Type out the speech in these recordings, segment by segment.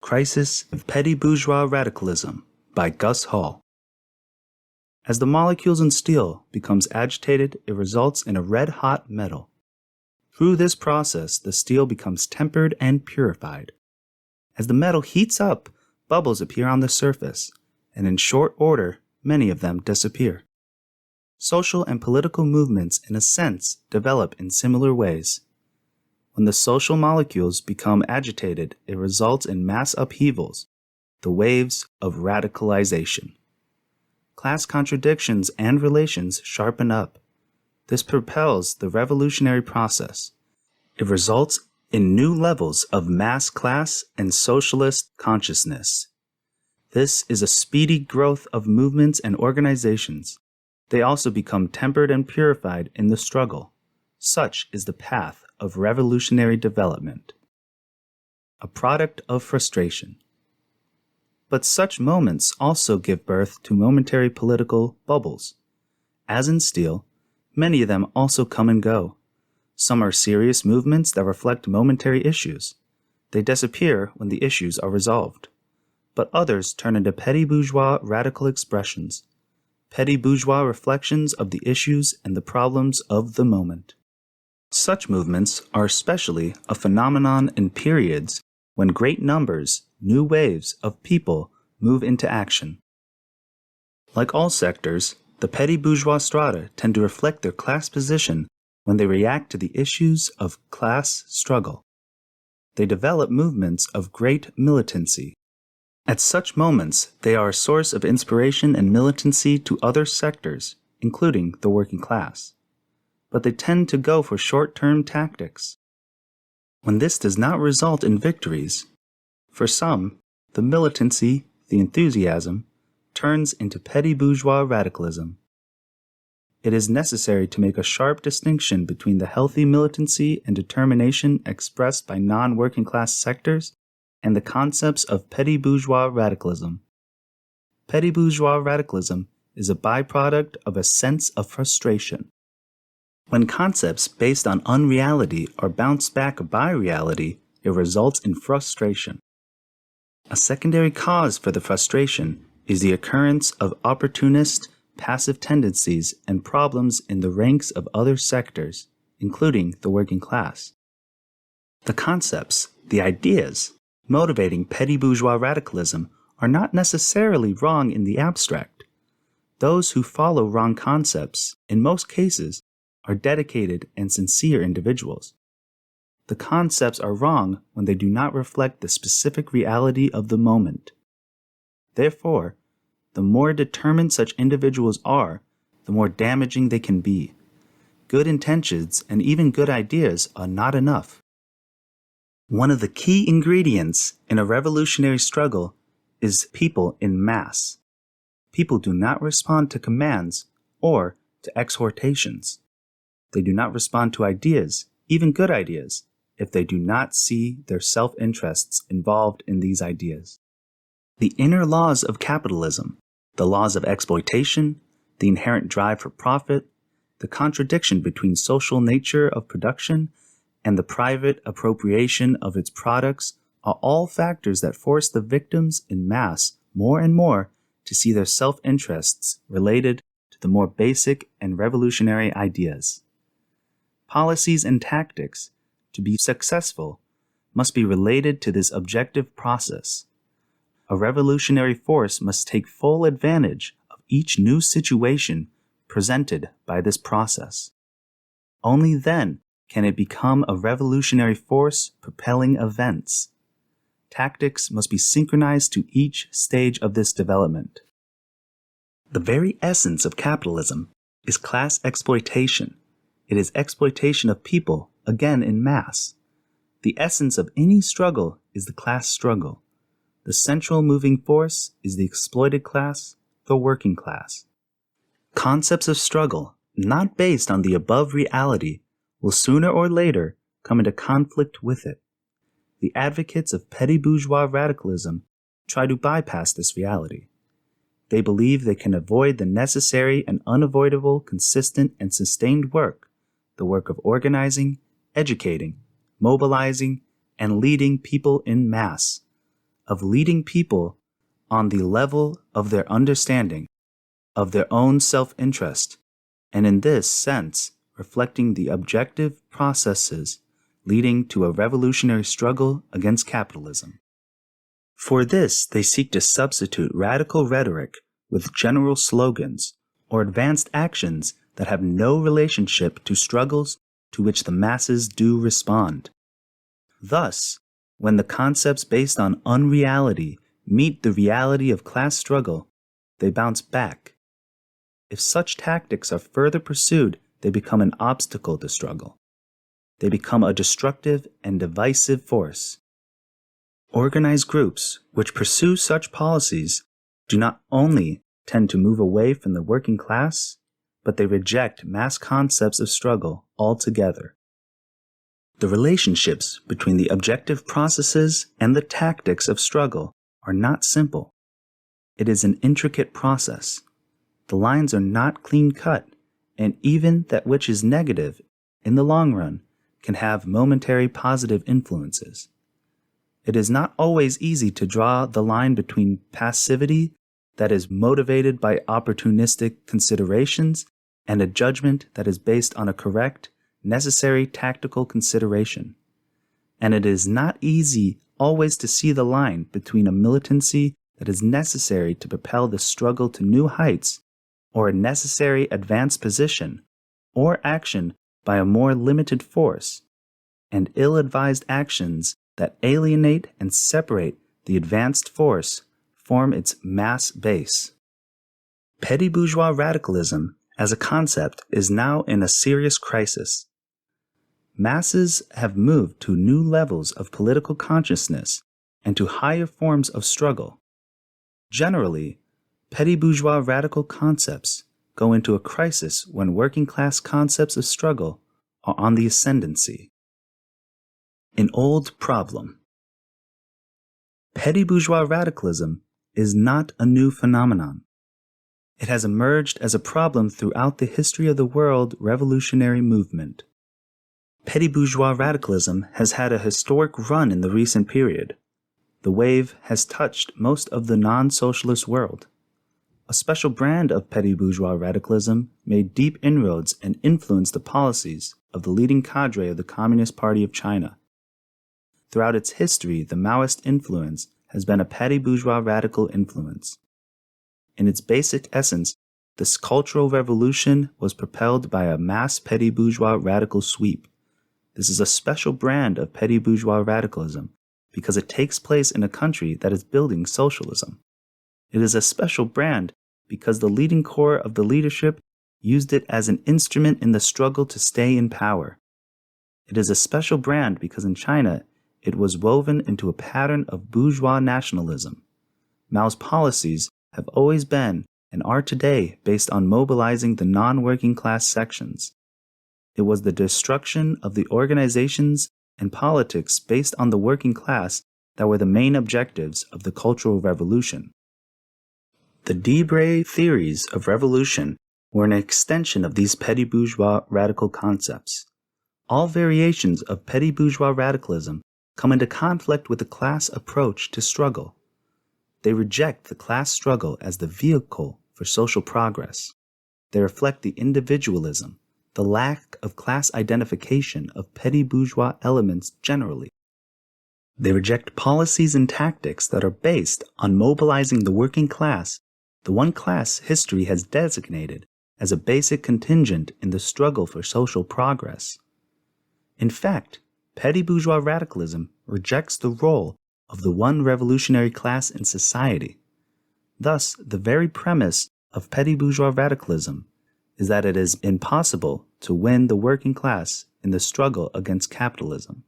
Crisis of Petty-Bourgeois Radicalism by Gus Hall. As the molecules in steel becomes agitated, it results in a red-hot metal. Through this process, the steel becomes tempered and purified. As the metal heats up, bubbles appear on the surface, and in short order, many of them disappear. Social and political movements, in a sense, develop in similar ways. When the social molecules become agitated, it results in mass upheavals, the waves of radicalization. Class contradictions and relations sharpen up. This propels the revolutionary process. It results in new levels of mass class and socialist consciousness. This is a speedy growth of movements and organizations. They also become tempered and purified in the struggle. Such is the path of revolutionary development. A product of frustration. But such moments also give birth to momentary political bubbles. As in steel, many of them also come and go. Some are serious movements that reflect momentary issues. They disappear when the issues are resolved. But others turn into petty bourgeois radical expressions, petty bourgeois reflections of the issues and the problems of the moment. Such movements are especially a phenomenon in periods when great numbers, new waves of people move into action. Like all sectors, the petty bourgeois strata tend to reflect their class position when they react to the issues of class struggle. They develop movements of great militancy. At such moments, they are a source of inspiration and militancy to other sectors, including the working class. But they tend to go for short-term tactics. When this does not result in victories, for some, the militancy, the enthusiasm, turns into petty bourgeois radicalism. It is necessary to make a sharp distinction between the healthy militancy and determination expressed by non-working class sectors and the concepts of petty bourgeois radicalism. Petty bourgeois radicalism is a byproduct of a sense of frustration. When concepts based on unreality are bounced back by reality, it results in frustration. A secondary cause for the frustration is the occurrence of opportunist, passive tendencies and problems in the ranks of other sectors, including the working class. The concepts, the ideas, motivating petty bourgeois radicalism are not necessarily wrong in the abstract. Those who follow wrong concepts, in most cases, are dedicated and sincere individuals. The concepts are wrong when they do not reflect the specific reality of the moment. Therefore, the more determined such individuals are, the more damaging they can be. Good intentions and even good ideas are not enough. One of the key ingredients in a revolutionary struggle is people in mass. People do not respond to commands or to exhortations. They do not respond to ideas, even good ideas, if they do not see their self-interests involved in these ideas. The inner laws of capitalism, the laws of exploitation, the inherent drive for profit, the contradiction between social nature of production and the private appropriation of its products are all factors that force the victims in mass more and more to see their self-interests related to the more basic and revolutionary ideas. Policies and tactics, to be successful, must be related to this objective process. A revolutionary force must take full advantage of each new situation presented by this process. Only then can it become a revolutionary force propelling events. Tactics must be synchronized to each stage of this development. The very essence of capitalism is class exploitation. It is exploitation of people, again in mass. The essence of any struggle is the class struggle. The central moving force is the exploited class, the working class. Concepts of struggle, not based on the above reality, will sooner or later come into conflict with it. The advocates of petty bourgeois radicalism try to bypass this reality. They believe they can avoid the necessary and unavoidable, consistent and sustained work, the work of organizing, educating, mobilizing, and leading people in mass, of leading people on the level of their understanding of their own self-interest, and in this sense reflecting the objective processes leading to a revolutionary struggle against capitalism. For this, they seek to substitute radical rhetoric with general slogans or advanced actions that have no relationship to struggles to which the masses do respond. Thus, when the concepts based on unreality meet the reality of class struggle, they bounce back. If such tactics are further pursued, they become an obstacle to struggle. They become a destructive and divisive force. Organized groups which pursue such policies do not only tend to move away from the working class, but they reject mass concepts of struggle altogether. The relationships between the objective processes and the tactics of struggle are not simple. It is an intricate process. The lines are not clean-cut, and even that which is negative, in the long run, can have momentary positive influences. It is not always easy to draw the line between passivity that is motivated by opportunistic considerations and a judgment that is based on a correct, necessary tactical consideration. And it is not easy always to see the line between a militancy that is necessary to propel the struggle to new heights, or a necessary advanced position, or action by a more limited force, and ill-advised actions that alienate and separate the advanced force form its mass base. Petty-Bourgeois radicalism as a concept is now in a serious crisis. Masses have moved to new levels of political consciousness and to higher forms of struggle. Generally, petty-bourgeois radical concepts go into a crisis when working-class concepts of struggle are on the ascendancy. An old problem. Petty-bourgeois radicalism is not a new phenomenon. It has emerged as a problem throughout the history of the world revolutionary movement. Petty-bourgeois radicalism has had a historic run in the recent period. The wave has touched most of the non-socialist world. A special brand of petty-bourgeois radicalism made deep inroads and influenced the policies of the leading cadre of the Communist Party of China. Throughout its history, the Maoist influence has been a petty-bourgeois radical influence. In its basic essence, this cultural revolution was propelled by a mass petty-bourgeois radical sweep. This is a special brand of petty-bourgeois radicalism because it takes place in a country that is building socialism. It is a special brand because the leading core of the leadership used it as an instrument in the struggle to stay in power. It is a special brand because in China, it was woven into a pattern of bourgeois nationalism. Mao's policies have always been and are today based on mobilizing the non-working class sections. It was the destruction of the organizations and politics based on the working class that were the main objectives of the Cultural Revolution. The Debray theories of revolution were an extension of these petty-bourgeois radical concepts. All variations of petty-bourgeois radicalism come into conflict with the class approach to struggle. They reject the class struggle as the vehicle for social progress. They reflect the individualism, the lack of class identification of petty-bourgeois elements generally. They reject policies and tactics that are based on mobilizing the working class, the one class history has designated as a basic contingent in the struggle for social progress. In fact, petty-bourgeois radicalism rejects the role of the one revolutionary class in society. Thus, the very premise of petty-bourgeois radicalism is that it is impossible to win the working class in the struggle against capitalism.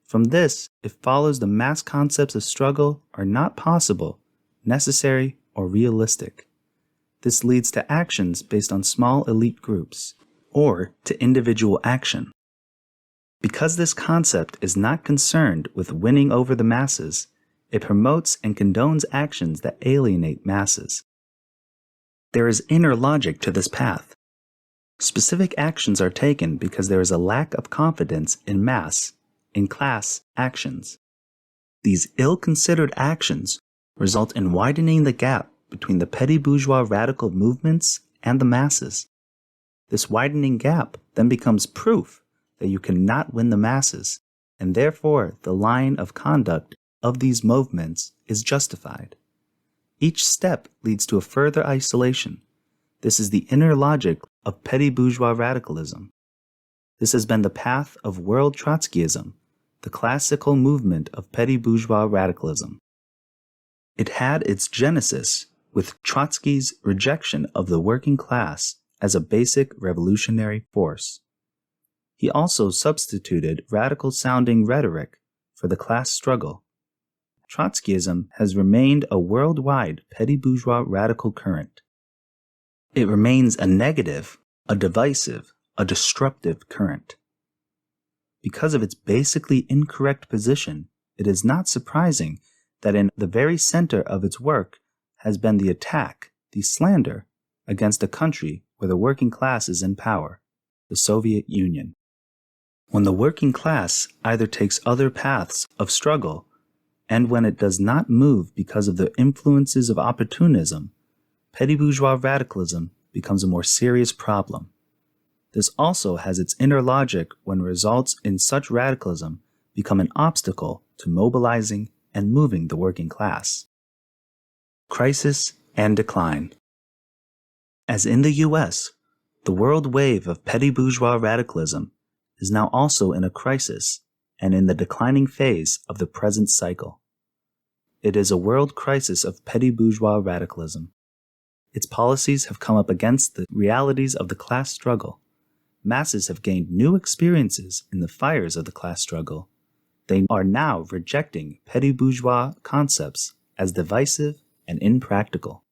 From this, it follows the mass concepts of struggle are not possible, necessary, or realistic. This leads to actions based on small elite groups, or to individual action. Because this concept is not concerned with winning over the masses, it promotes and condones actions that alienate masses. There is inner logic to this path. Specific actions are taken because there is a lack of confidence in mass, in class actions. These ill-considered actions result in widening the gap between the petty bourgeois radical movements and the masses. This widening gap then becomes proof that you cannot win the masses, and therefore the line of conduct of these movements is justified. Each step leads to a further isolation. This is the inner logic of petty bourgeois radicalism. This has been the path of world Trotskyism, the classical movement of petty bourgeois radicalism. It had its genesis with Trotsky's rejection of the working class as a basic revolutionary force. He also substituted radical-sounding rhetoric for the class struggle. Trotskyism has remained a worldwide petty bourgeois radical current. It remains a negative, a divisive, a destructive current. Because of its basically incorrect position, it is not surprising that in the very center of its work has been the attack, the slander, against a country where the working class is in power, the Soviet Union. When the working class either takes other paths of struggle, and when it does not move because of the influences of opportunism, petty bourgeois radicalism becomes a more serious problem. This also has its inner logic when results in such radicalism become an obstacle to mobilizing and moving the working class. Crisis and decline. As in the U.S., the world wave of petty bourgeois radicalism is now also in a crisis and in the declining phase of the present cycle. It is a world crisis of petty bourgeois radicalism. Its policies have come up against the realities of the class struggle. Masses have gained new experiences in the fires of the class struggle. They are now rejecting petty bourgeois concepts as divisive and impractical.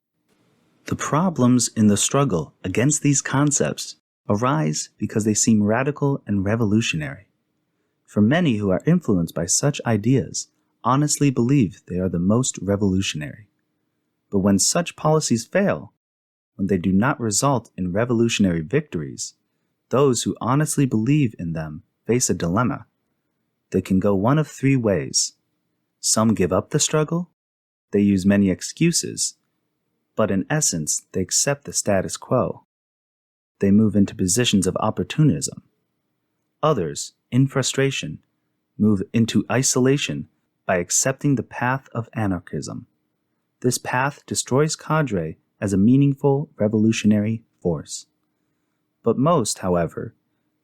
The problems in the struggle against these concepts arise because they seem radical and revolutionary. For many who are influenced by such ideas honestly believe they are the most revolutionary. But when such policies fail, when they do not result in revolutionary victories, those who honestly believe in them face a dilemma. They can go one of three ways. Some give up the struggle, they use many excuses, but in essence they accept the status quo. They move into positions of opportunism. Others, in frustration, move into isolation by accepting the path of anarchism. This path destroys cadre as a meaningful revolutionary force. But most, however,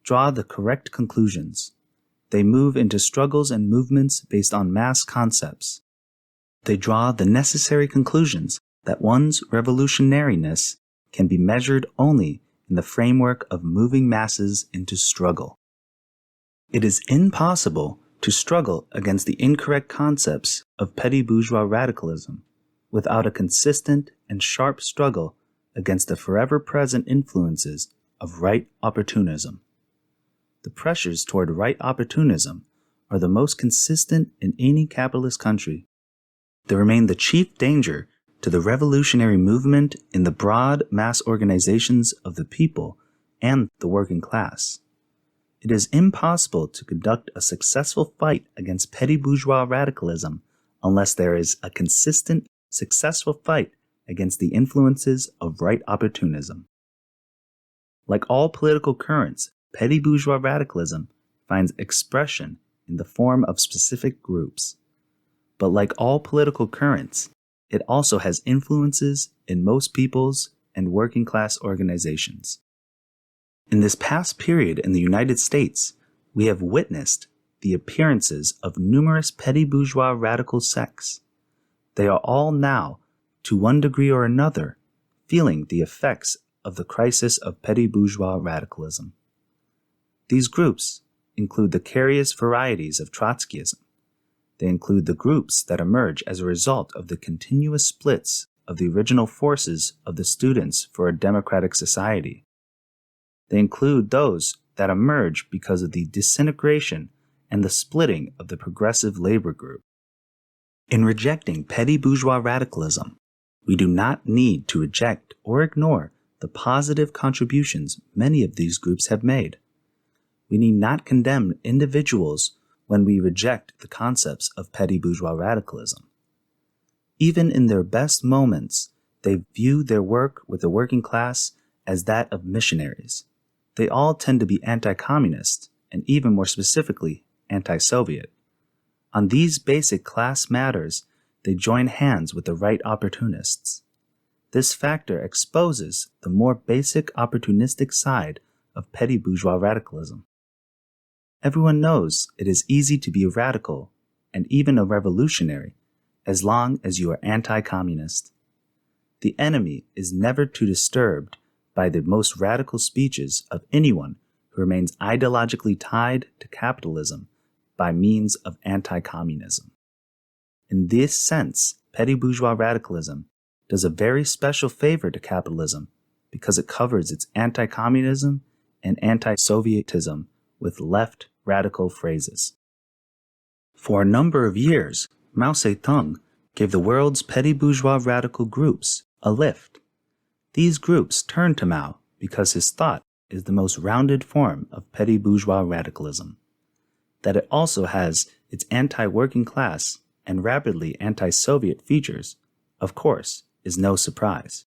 draw the correct conclusions. They move into struggles and movements based on mass concepts. They draw the necessary conclusions that one's revolutionariness can be measured only in the framework of moving masses into struggle. It is impossible to struggle against the incorrect concepts of petty bourgeois radicalism without a consistent and sharp struggle against the forever present influences of right opportunism. The pressures toward right opportunism are the most consistent in any capitalist country. They remain the chief danger to the revolutionary movement in the broad mass organizations of the people and the working class. It is impossible to conduct a successful fight against petty bourgeois radicalism unless there is a consistent, successful fight against the influences of right opportunism. Like all political currents, petty bourgeois radicalism finds expression in the form of specific groups. But like all political currents, it also has influences in most people's and working class organizations. In this past period in the United States, we have witnessed the appearances of numerous petty bourgeois radical sects. They are all now, to one degree or another, feeling the effects of the crisis of petty bourgeois radicalism. These groups include the various varieties of Trotskyism. They include the groups that emerge as a result of the continuous splits of the original forces of the students for a democratic society. They include those that emerge because of the disintegration and the splitting of the progressive labor group. In rejecting petty bourgeois radicalism, we do not need to reject or ignore the positive contributions many of these groups have made. We need not condemn individuals when we reject the concepts of petty bourgeois radicalism. Even in their best moments, they view their work with the working class as that of missionaries. They all tend to be anti-communist, and even more specifically, anti-Soviet. On these basic class matters, they join hands with the right opportunists. This factor exposes the more basic opportunistic side of petty bourgeois radicalism. Everyone knows it is easy to be a radical and even a revolutionary as long as you are anti-communist. The enemy is never too disturbed by the most radical speeches of anyone who remains ideologically tied to capitalism by means of anti-communism. In this sense, petty bourgeois radicalism does a very special favor to capitalism because it covers its anti-communism and anti-Sovietism with left radical phrases. For a number of years, Mao Zedong gave the world's petty bourgeois radical groups a lift. These groups turned to Mao because his thought is the most rounded form of petty bourgeois radicalism. That it also has its anti-working class and rapidly anti-Soviet features, of course, is no surprise.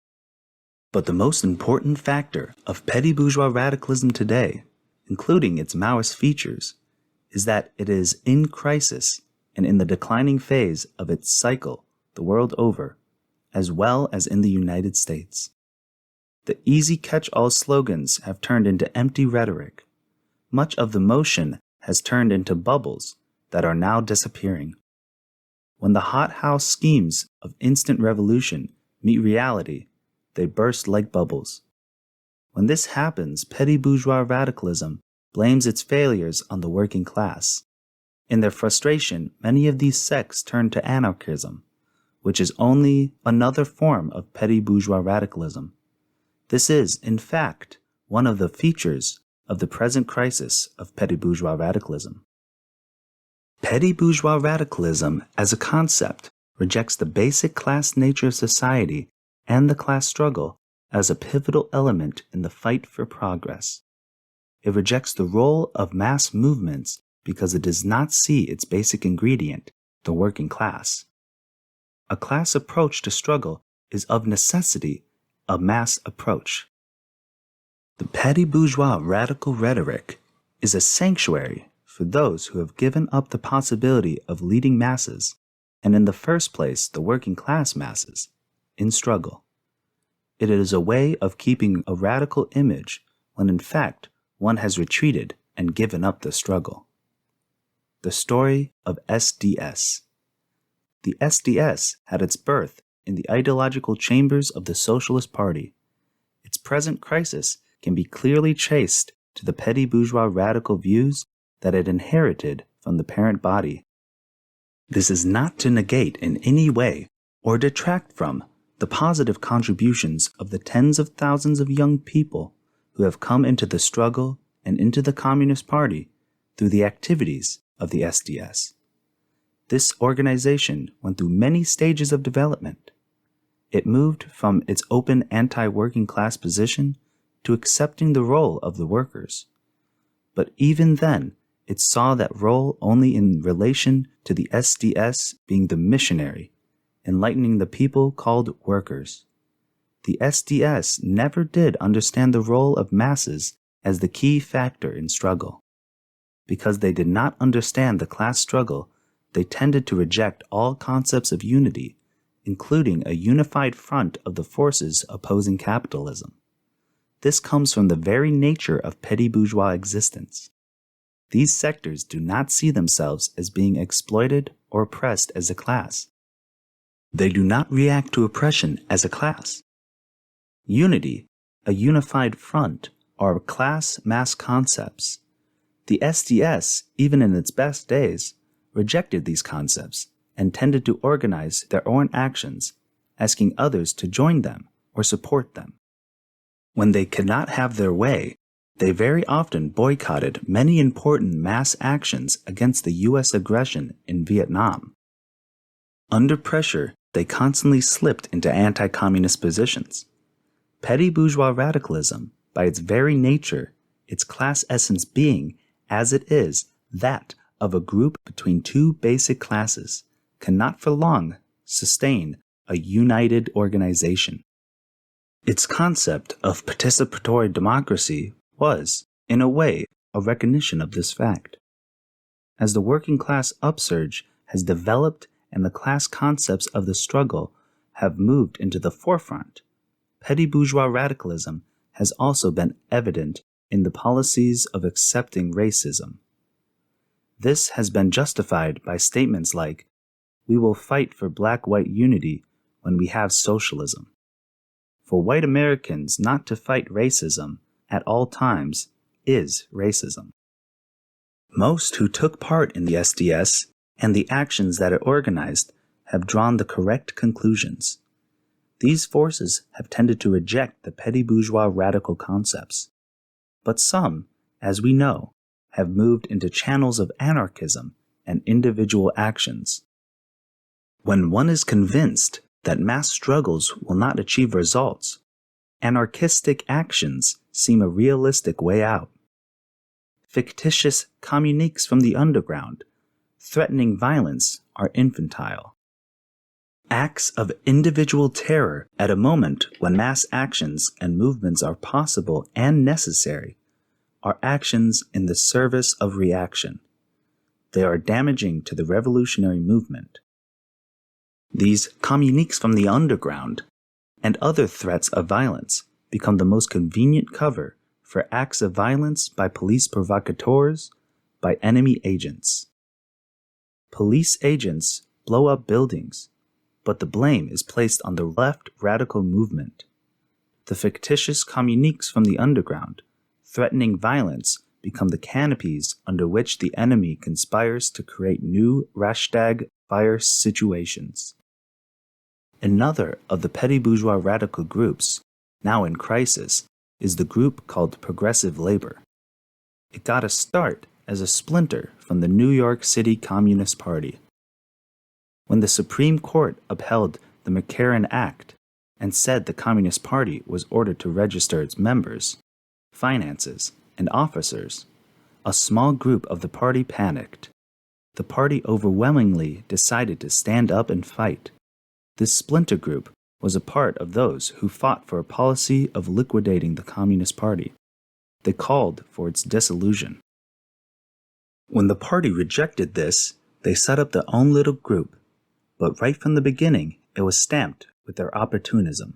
But the most important factor of petty bourgeois radicalism today, including its Maoist features, is that it is in crisis and in the declining phase of its cycle the world over, as well as in the United States. The easy catch-all slogans have turned into empty rhetoric. Much of the motion has turned into bubbles that are now disappearing. When the hothouse schemes of instant revolution meet reality, they burst like bubbles. When this happens, petty bourgeois radicalism blames its failures on the working class. In their frustration, many of these sects turn to anarchism, which is only another form of petty bourgeois radicalism. This is, in fact, one of the features of the present crisis of petty bourgeois radicalism. Petty bourgeois radicalism as a concept rejects the basic class nature of society and the class struggle as a pivotal element in the fight for progress. It rejects the role of mass movements because it does not see its basic ingredient, the working class. A class approach to struggle is of necessity a mass approach. The petty bourgeois radical rhetoric is a sanctuary for those who have given up the possibility of leading masses, and in the first place the working class masses, in struggle. It is a way of keeping a radical image when in fact one has retreated and given up the struggle. The story of SDS. The SDS had its birth in the ideological chambers of the Socialist Party. Its present crisis can be clearly traced to the petty bourgeois radical views that it inherited from the parent body. This is not to negate in any way or detract from the positive contributions of the tens of thousands of young people who have come into the struggle and into the Communist Party through the activities of the SDS. This organization went through many stages of development. It moved from its open anti-working class position to accepting the role of the workers. But even then, it saw that role only in relation to the SDS being the missionary, enlightening the people called workers. The SDS never did understand the role of masses as the key factor in struggle. Because they did not understand the class struggle, they tended to reject all concepts of unity, including a unified front of the forces opposing capitalism. This comes from the very nature of petty bourgeois existence. These sectors do not see themselves as being exploited or oppressed as a class. They do not react to oppression as a class. Unity, a unified front, are class mass concepts. The SDS, even in its best days, rejected these concepts and tended to organize their own actions, asking others to join them or support them. When they could not have their way, they very often boycotted many important mass actions against the U.S. aggression in Vietnam. Under pressure, they constantly slipped into anti-communist positions. Petty bourgeois radicalism, by its very nature, its class essence being, as it is, that of a group between two basic classes cannot for long sustain a united organization. Its concept of participatory democracy was, in a way, a recognition of this fact. As the working class upsurge has developed and the class concepts of the struggle have moved into the forefront, petty bourgeois radicalism has also been evident in the policies of accepting racism. This has been justified by statements like, "We will fight for black-white unity when we have socialism." For white Americans not to fight racism at all times is racism. Most who took part in the SDS and the actions that it organized have drawn the correct conclusions. These forces have tended to reject the petty bourgeois radical concepts. But some, as we know, have moved into channels of anarchism and individual actions. When one is convinced that mass struggles will not achieve results, anarchistic actions seem a realistic way out. Fictitious communiques from the underground, threatening violence, are infantile. Acts of individual terror at a moment when mass actions and movements are possible and necessary are actions in the service of reaction. They are damaging to the revolutionary movement. These communiques from the underground and other threats of violence become the most convenient cover for acts of violence by police provocateurs, by enemy agents. Police agents blow up buildings, but the blame is placed on the left radical movement. The fictitious communiques from the underground, threatening violence, become the canopies under which the enemy conspires to create new Reichstag fire situations. Another of the petty bourgeois radical groups, now in crisis, is the group called Progressive Labor. It got a start as a splinter from the New York City Communist Party. When the Supreme Court upheld the McCarran Act and said the Communist Party was ordered to register its members, finances, and officers, a small group of the party panicked. The party overwhelmingly decided to stand up and fight. This splinter group was a part of those who fought for a policy of liquidating the Communist Party. They called for its dissolution. When the party rejected this, they set up their own little group, but right from the beginning, it was stamped with their opportunism.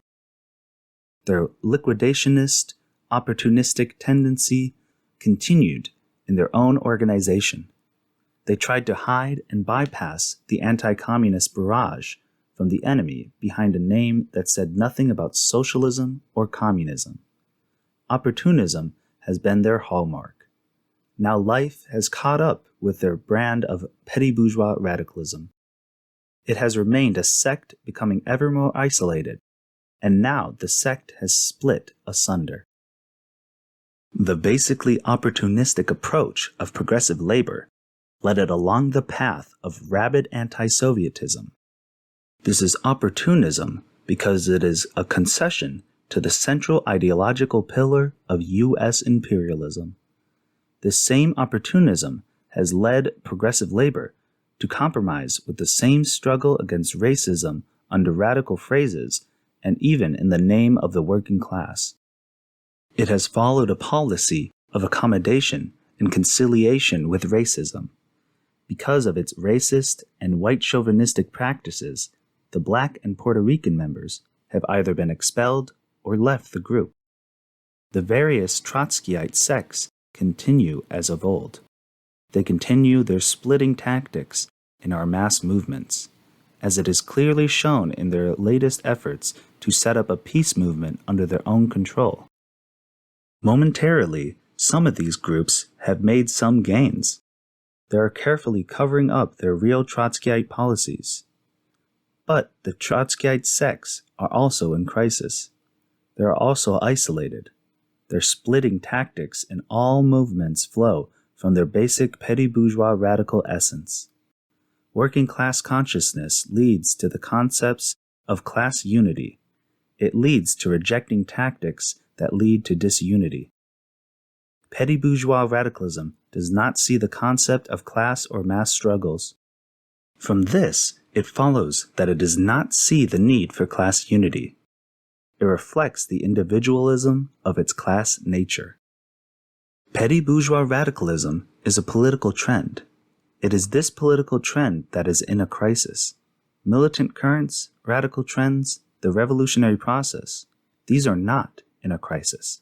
Their liquidationist, opportunistic tendency continued in their own organization. They tried to hide and bypass the anti-communist barrage from the enemy behind a name that said nothing about socialism or communism. Opportunism has been their hallmark. Now life has caught up with their brand of petty bourgeois radicalism. It has remained a sect becoming ever more isolated, and now the sect has split asunder. The basically opportunistic approach of progressive labor led it along the path of rabid anti-Sovietism. This is opportunism because it is a concession to the central ideological pillar of U.S. imperialism. This same opportunism has led progressive labor to compromise with the same struggle against racism under radical phrases and even in the name of the working class. It has followed a policy of accommodation and conciliation with racism. Because of its racist and white chauvinistic practices, the Black and Puerto Rican members have either been expelled or left the group. The various Trotskyite sects continue as of old. They continue their splitting tactics in our mass movements, as it is clearly shown in their latest efforts to set up a peace movement under their own control. Momentarily, some of these groups have made some gains. They are carefully covering up their real Trotskyite policies. But the Trotskyite sects are also in crisis. They are also isolated. Their splitting tactics in all movements flow from their basic petty bourgeois radical essence. Working class consciousness leads to the concepts of class unity. It leads to rejecting tactics that lead to disunity. Petty-Bourgeois Radicalism does not see the concept of class or mass struggles. From this, it follows that it does not see the need for class unity. It reflects the individualism of its class nature. Petty-Bourgeois Radicalism is a political trend. It is this political trend that is in a crisis. Militant currents, radical trends, the revolutionary process, these are not in a crisis.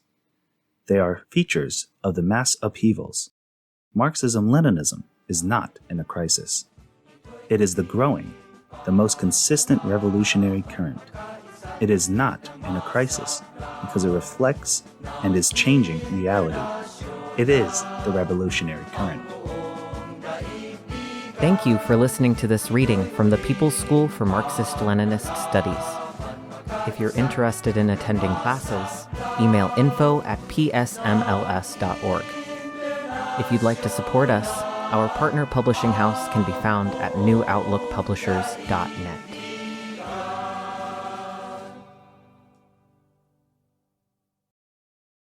They are features of the mass upheavals. Marxism-Leninism is not in a crisis. It is the growing, the most consistent revolutionary current. It is not in a crisis because it reflects and is changing reality. It is the revolutionary current. Thank you for listening to this reading from the People's School for Marxist-Leninist Studies. If you're interested in attending classes, email info@psmls.org. If you'd like to support us, our partner publishing house can be found at newoutlookpublishers.net.